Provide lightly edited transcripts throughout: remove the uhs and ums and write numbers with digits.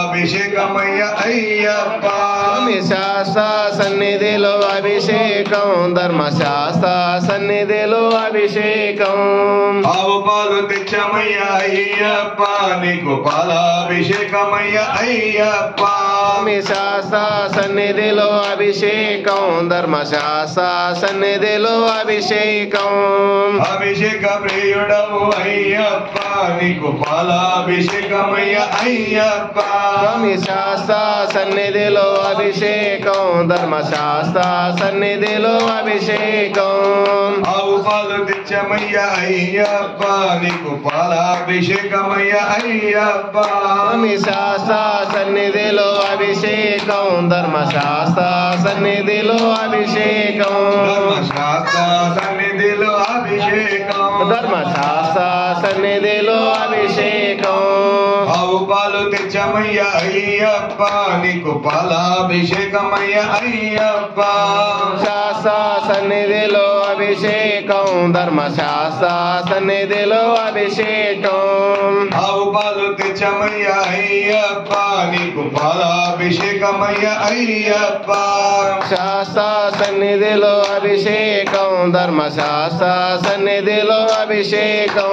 అభిషేకమయ్య అయ్యప్ప స్వామి శాస్త్ర సన్నిధిలో అభిషేకం ధర్మశాస్త్ర సన్నిధిలో అభిషేకం ఆవు పాలు తెచ్చమయ్య అయ్యప్ప నీకు పాలాభిషేకమయ్య అయ్యప్ప స్వామి శాస్త్ర సన్నిధిలో అభిషేకం ధర్మశాస్త్ర సన్నిధిలో అభిషేకం అభిషేక ప్రియుడవు అయ్యప్ప నీకు పాలాభిషేకమయ్య అయ్యప్ప స్వామి శాస్త్ర సన్నిధిలో అభిషేకం ధర్మశాస్త్ర సన్నిధిలో అభిషేకం ఆవు పాలు తెచ్చమయ్య అయ్యప్ప నీకు పాలాభిషేకమయ్య అయ్యప్ప స్వామి శాస్త్ర సన్నిధిలో అభిషేకం ధర్మశాస్త్ర సన్నిధిలో అభిషేకం ధర్మశాస్త్ర సన్నిధిలో అభిషేకం ధర్మశాస్త్ర సన్నిధిలో అభిషేకం ఆవు పాలు తెచ్చమయ్య అయ్యప్ప నీకు పాలాభిషేకమయ్య అయ్యప్ప శాస్త్ర సన్నిధిలో అభిషేకం ధర్మశాస్త్ర సన్నిధిలో అభిషేకం ఆవు పాలు తెచ్చమయ్య అయ్యప్ప నీకు పాలాభిషేకమయ్య అయ్యప్ప శాస్త్ర సన్నిధిలో అభిషేకం ధర్మశాస్త్ర సన్నిధిలో అభిషేకం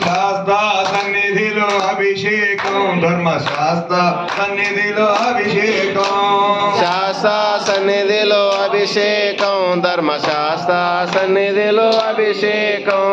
శాస్త్ర సన్నిధిలో అభిషేకం ధర్మశాస్త్ర సన్నిధిలో అభిషేకం శాస్త్ర సన్నిధిలో అభిషేకం ధర్మశాస్త్ర సన్నిధిలో అభిషేకం